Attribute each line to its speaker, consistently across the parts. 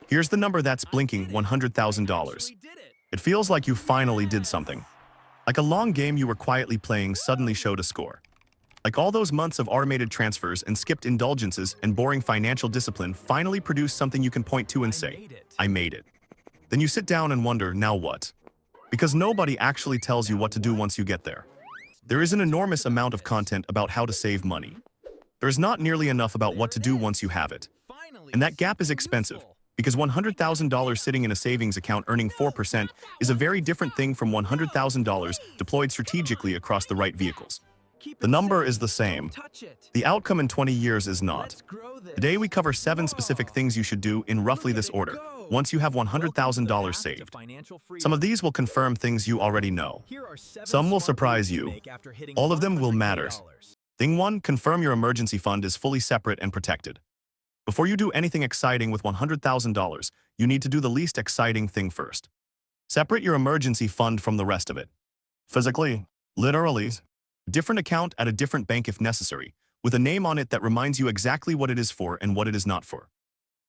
Speaker 1: Here's the number that's blinking $100,000. It feels like you finally did something. Like a long game you were quietly playing suddenly showed a score. Like all those months of automated transfers and skipped indulgences and boring financial discipline finally produced something you can point to and say, I made it. Then you sit down and wonder, now what? Because nobody actually tells you what to do once you get there. There is an enormous amount of content about how to save money. There's not nearly enough about what to do once you have it. And that gap is expensive, because $100,000 sitting in a savings account earning 4% is a very different thing from $100,000 deployed strategically across the right vehicles. The number is the same. The outcome in 20 years is not. Today we cover 7 specific things you should do in roughly this order, once you have $100,000 saved. Some of these will confirm things you already know. Some will surprise you. All of them will matter. Thing 1, confirm your emergency fund is fully separate and protected. Before you do anything exciting with $100,000, you need to do the least exciting thing first. Separate your emergency fund from the rest of it. Physically, literally, different account at a different bank if necessary, with a name on it that reminds you exactly what it is for and what it is not for.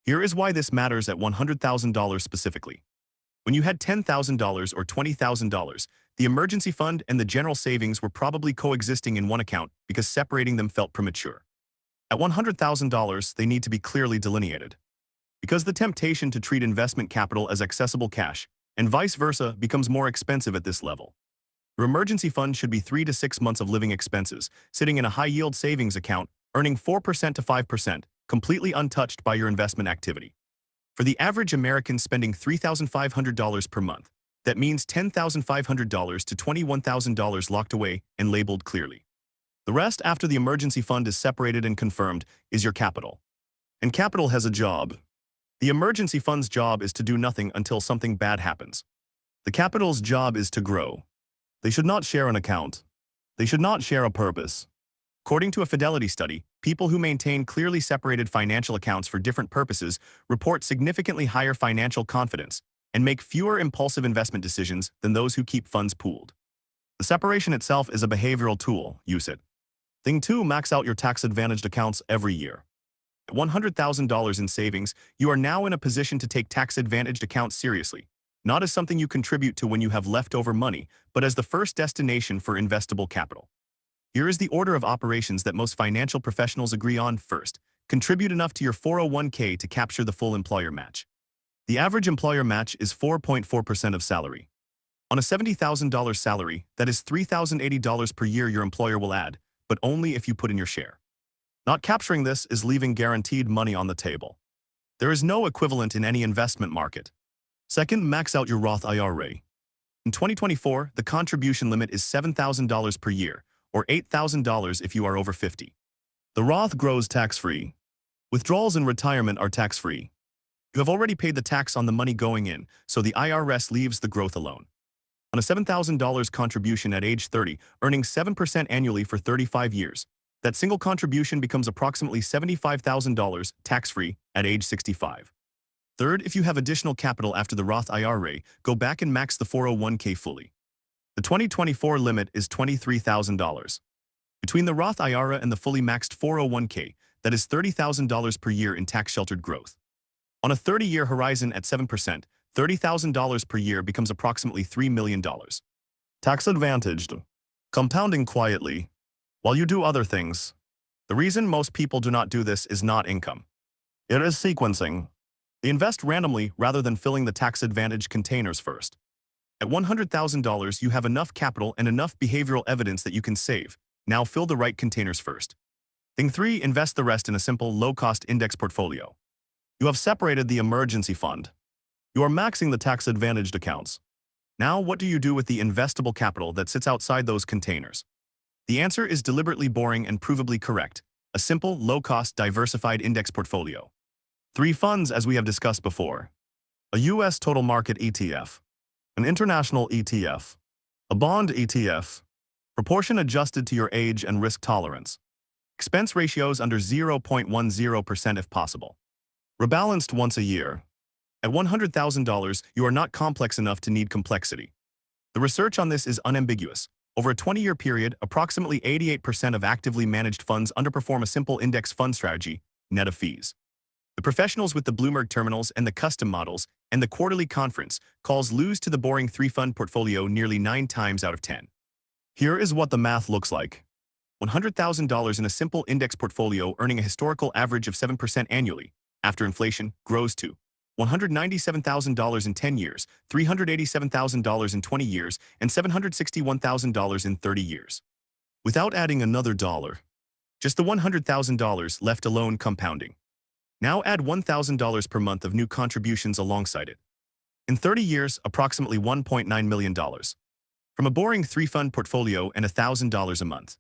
Speaker 1: Here is why this matters at $100,000 specifically. When you had $10,000 or $20,000, the emergency fund and the general savings were probably coexisting in one account because separating them felt premature. At $100,000, they need to be clearly delineated. Because the temptation to treat investment capital as accessible cash, and vice versa, becomes more expensive at this level. Your emergency fund should be 3 to 6 months of living expenses, sitting in a high-yield savings account, earning 4% to 5%, completely untouched by your investment activity. For the average American spending $3,500 per month, that means $10,500 to $21,000 locked away and labeled clearly. The rest, after the emergency fund is separated and confirmed, is your capital. And capital has a job. The emergency fund's job is to do nothing until something bad happens. The capital's job is to grow. They should not share an account. They should not share a purpose. According to a Fidelity study, people who maintain clearly separated financial accounts for different purposes report significantly higher financial confidence and make fewer impulsive investment decisions than those who keep funds pooled. The separation itself is a behavioral tool. Use it. Thing 2, max out your tax-advantaged accounts every year. At $100,000 in savings, you are now in a position to take tax-advantaged accounts seriously, not as something you contribute to when you have leftover money, but as the first destination for investable capital. Here is the order of operations that most financial professionals agree on. First, contribute enough to your 401k to capture the full employer match. The average employer match is 4.4% of salary. On a $70,000 salary, that is $3,080 per year your employer will add, but only if you put in your share. Not capturing this is leaving guaranteed money on the table. There is no equivalent in any investment market. Second, max out your Roth IRA. In 2024, the contribution limit is $7,000 per year, or $8,000 if you are over 50. The Roth grows tax-free. Withdrawals in retirement are tax-free. You have already paid the tax on the money going in, so the IRS leaves the growth alone. On a $7,000 contribution at age 30, earning 7% annually for 35 years, that single contribution becomes approximately $75,000 tax-free at age 65. Third, if you have additional capital after the Roth IRA, go back and max the 401k fully. The 2024 limit is $23,000. Between the Roth IRA and the fully maxed 401k, that is $30,000 per year in tax-sheltered growth. On a 30-year horizon at 7%, $30,000 per year becomes approximately $3 million. Tax-advantaged. Compounding quietly. While you do other things. The reason most people do not do this is not income. It is sequencing. They invest randomly rather than filling the tax-advantaged containers first. At $100,000, you have enough capital and enough behavioral evidence that you can save. Now fill the right containers first. Thing 3, invest the rest in a simple, low-cost index portfolio. You have separated the emergency fund. You are maxing the tax-advantaged accounts. Now, what do you do with the investable capital that sits outside those containers? The answer is deliberately boring and provably correct. A simple, low-cost, diversified index portfolio. 3 funds, as we have discussed before. A U.S. total market ETF. An international ETF. A bond ETF. Proportion adjusted to your age and risk tolerance. Expense ratios under 0.10% if possible. Rebalanced once a year. At $100,000, you are not complex enough to need complexity. The research on this is unambiguous. Over a 20-year period, approximately 88% of actively managed funds underperform a simple index fund strategy, net of fees. The professionals with the Bloomberg terminals and the custom models and the quarterly conference calls lose to the boring three-fund portfolio nearly 9 times out of 10. Here is what the math looks like. $100,000 in a simple index portfolio earning a historical average of 7% annually, after inflation, grows to $197,000 in 10 years, $387,000 in 20 years, and $761,000 in 30 years. Without adding another dollar. Just the $100,000 left alone compounding. Now add $1,000 per month of new contributions alongside it. In 30 years, approximately $1.9 million. From a boring three-fund portfolio and $1,000 a month.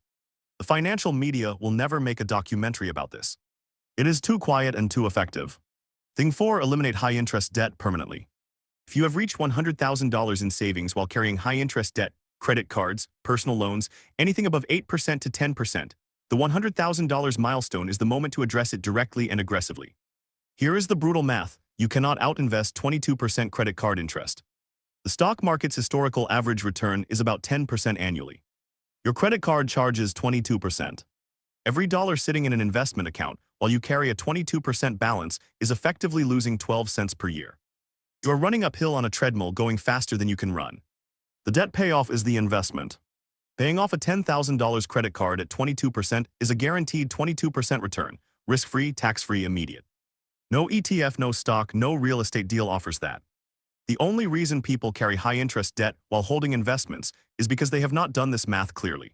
Speaker 1: The financial media will never make a documentary about this. It is too quiet and too effective. Thing 4. Eliminate high-interest debt permanently. If you have reached $100,000 in savings while carrying high-interest debt, credit cards, personal loans, anything above 8% to 10%, the $100,000 milestone is the moment to address it directly and aggressively. Here is the brutal math. You cannot out-invest 22% credit card interest. The stock market's historical average return is about 10% annually. Your credit card charges 22%. Every dollar sitting in an investment account while you carry a 22% balance is effectively losing 12 cents per year. You are running uphill on a treadmill going faster than you can run. The debt payoff is the investment. Paying off a $10,000 credit card at 22% is a guaranteed 22% return, risk-free, tax-free, immediate. No ETF, no stock, no real estate deal offers that. The only reason people carry high-interest debt while holding investments is because they have not done this math clearly.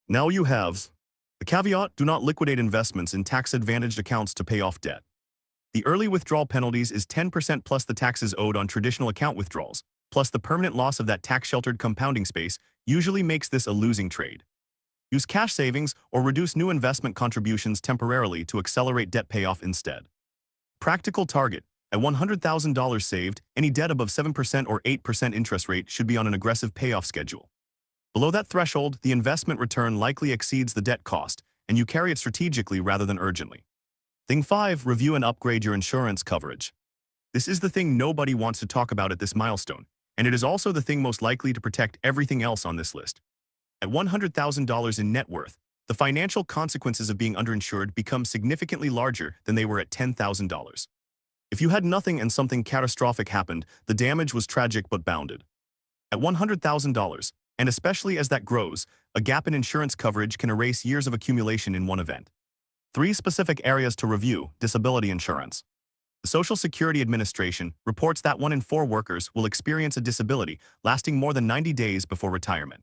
Speaker 1: Now you have. The caveat: do not liquidate investments in tax-advantaged accounts to pay off debt. The early withdrawal penalties is 10% plus the taxes owed on traditional account withdrawals, plus the permanent loss of that tax-sheltered compounding space usually makes this a losing trade. Use cash savings or reduce new investment contributions temporarily to accelerate debt payoff instead. Practical target: at $100,000 saved, any debt above 7% or 8% interest rate should be on an aggressive payoff schedule. Below that threshold, the investment return likely exceeds the debt cost, and you carry it strategically rather than urgently. Thing 5. Review and upgrade your insurance coverage. This is the thing nobody wants to talk about at this milestone, and it is also the thing most likely to protect everything else on this list. At $100,000 in net worth, the financial consequences of being underinsured become significantly larger than they were at $10,000. If you had nothing and something catastrophic happened, the damage was tragic but bounded. At $100,000, and especially as that grows, a gap in insurance coverage can erase years of accumulation in one event. 3 specific areas to review: disability insurance. The Social Security Administration reports that 1 in 4 workers will experience a disability lasting more than 90 days before retirement.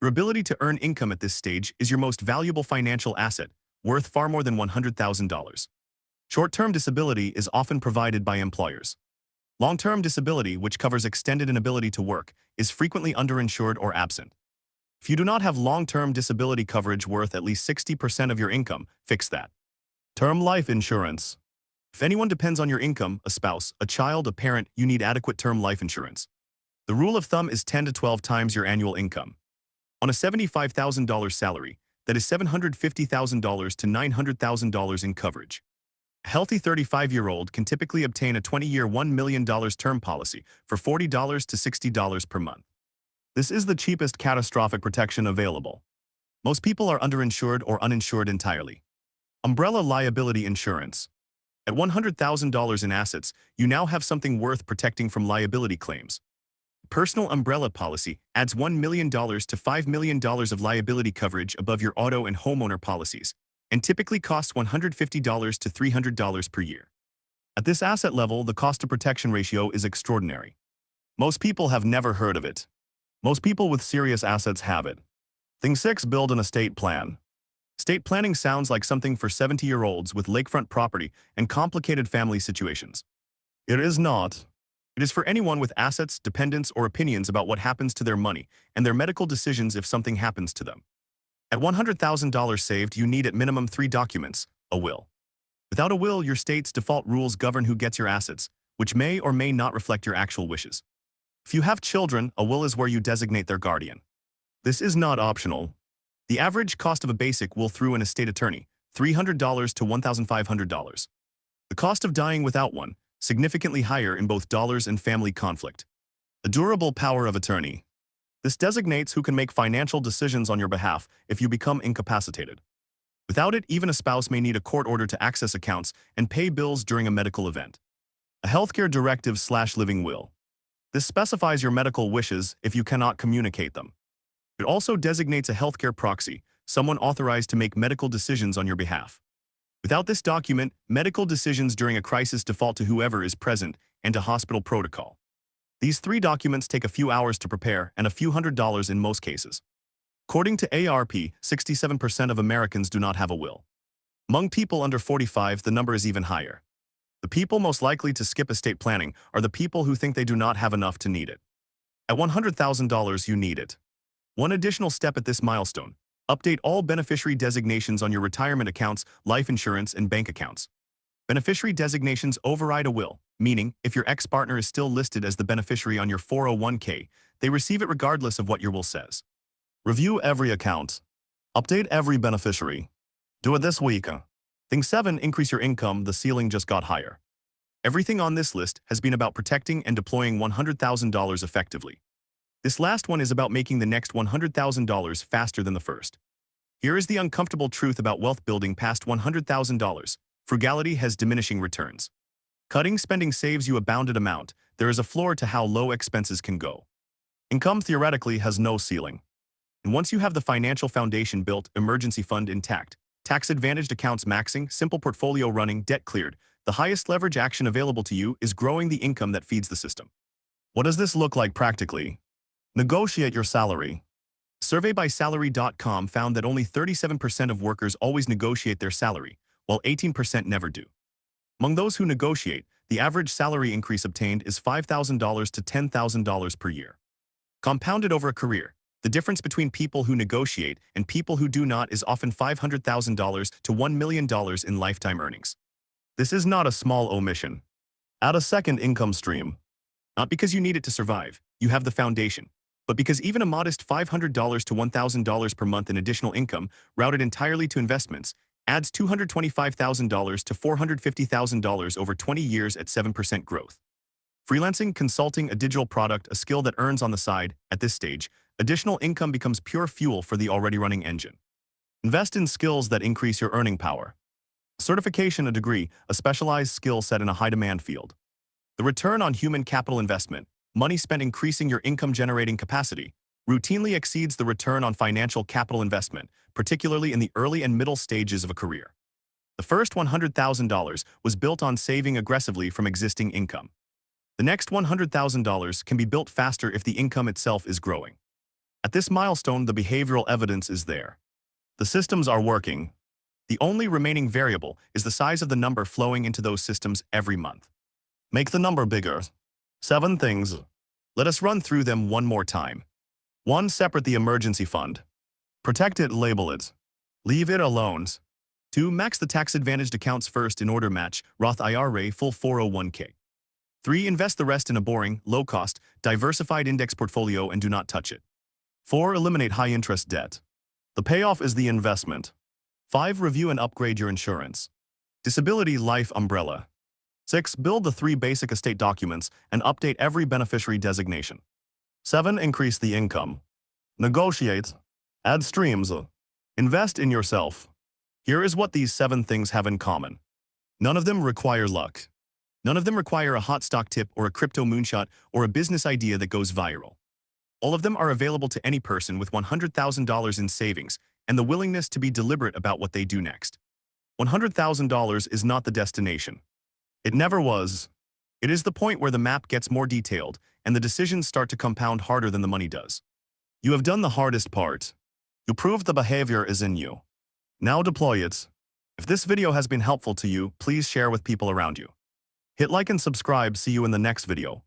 Speaker 1: Your ability to earn income at this stage is your most valuable financial asset, worth far more than $100,000. Short-term disability is often provided by employers. Long-term disability, which covers extended inability to work, is frequently underinsured or absent. If you do not have long-term disability coverage worth at least 60% of your income, fix that. Term life insurance. If anyone depends on your income, a spouse, a child, a parent, you need adequate term life insurance. The rule of thumb is 10 to 12 times your annual income. On a $75,000 salary, that is $750,000 to $900,000 in coverage. A healthy 35-year-old can typically obtain a 20-year $1 million term policy for $40 to $60 per month. This is the cheapest catastrophic protection available. Most people are underinsured or uninsured entirely. Umbrella liability insurance. At $100,000 in assets, you now have something worth protecting from liability claims. Personal umbrella policy adds $1 million to $5 million of liability coverage above your auto and homeowner policies, and typically costs $150 to $300 per year. At this asset level, the cost-to-protection ratio is extraordinary. Most people have never heard of it. Most people with serious assets have it. Thing 6. Build an estate plan. Estate planning sounds like something for 70-year-olds with lakefront property and complicated family situations. It is not. It is for anyone with assets, dependents, or opinions about what happens to their money and their medical decisions if something happens to them. At $100,000 saved, you need at minimum 3 documents: a will. Without a will, your state's default rules govern who gets your assets, which may or may not reflect your actual wishes. If you have children, a will is where you designate their guardian. This is not optional. The average cost of a basic will through an estate attorney, $300 to $1,500. The cost of dying without one, significantly higher in both dollars and family conflict. A durable power of attorney. This designates who can make financial decisions on your behalf if you become incapacitated. Without it, even a spouse may need a court order to access accounts and pay bills during a medical event. A healthcare directive/living will. This specifies your medical wishes if you cannot communicate them. It also designates a healthcare proxy, someone authorized to make medical decisions on your behalf. Without this document, medical decisions during a crisis default to whoever is present and to hospital protocol. These three documents take a few hours to prepare and a few $100s in most cases. According to AARP, 67% of Americans do not have a will. Among people under 45, the number is even higher. The people most likely to skip estate planning are the people who think they do not have enough to need it. At $100,000, you need it. One additional step at this milestone: update all beneficiary designations on your retirement accounts, life insurance, and bank accounts. Beneficiary designations override a will, meaning if your ex-partner is still listed as the beneficiary on your 401k, they receive it regardless of what your will says. Review every account. Update every beneficiary. Do it this week. Thing 7, increase your income. The ceiling just got higher. Everything on this list has been about protecting and deploying $100,000 effectively. This last one is about making the next $100,000 faster than the first. Here is the uncomfortable truth about wealth building past $100,000. Frugality has diminishing returns. Cutting spending saves you a bounded amount. There is a floor to how low expenses can go. Income theoretically has no ceiling. And once you have the financial foundation built, emergency fund intact, tax-advantaged accounts maxing, simple portfolio running, debt cleared, the highest leverage action available to you is growing the income that feeds the system. What does this look like practically? Negotiate your salary. A survey by Salary.com found that only 37% of workers always negotiate their salary, while 18% never do. Among those who negotiate, the average salary increase obtained is $5,000 to $10,000 per year. Compounded over a career, the difference between people who negotiate and people who do not is often $500,000 to $1 million in lifetime earnings. This is not a small omission. Add a second income stream. Not because you need it to survive, you have the foundation, but because even a modest $500 to $1,000 per month in additional income, routed entirely to investments, adds $225,000 to $450,000 over 20 years at 7% growth. Freelancing, consulting, a digital product, a skill that earns on the side. At this stage, additional income becomes pure fuel for the already running engine. Invest in skills that increase your earning power. A certification, a degree, a specialized skill set in a high-demand field. The return on human capital investment, money spent increasing your income-generating capacity, routinely exceeds the return on financial capital investment, particularly in the early and middle stages of a career. The first $100,000 was built on saving aggressively from existing income. The next $100,000 can be built faster if the income itself is growing. At this milestone, the behavioral evidence is there. The systems are working. The only remaining variable is the size of the number flowing into those systems every month. Make the number bigger. 7 things. Let us run through them one more time. 1. Separate the emergency fund. Protect it, label it. Leave it alone. 2. Max the tax-advantaged accounts first in order match, Roth IRA, full 401k. 3. Invest the rest in a boring, low-cost, diversified index portfolio and do not touch it. 4. Eliminate high-interest debt. The payoff is the investment. 5. Review and upgrade your insurance. Disability, life, umbrella. 6. Build the 3 basic estate documents and update every beneficiary designation. 7. Increase the income. Negotiate. Add streams. Invest in yourself. Here is what these 7 things have in common. None of them require luck. None of them require a hot stock tip or a crypto moonshot or a business idea that goes viral. All of them are available to any person with $100,000 in savings and the willingness to be deliberate about what they do next. $100,000 is not the destination. It never was. It is the point where the map gets more detailed and the decisions start to compound harder than the money does. You have done the hardest part. You proved the behavior is in you. Now deploy it. If this video has been helpful to you, please share with people around you. Hit like and subscribe. See you in the next video.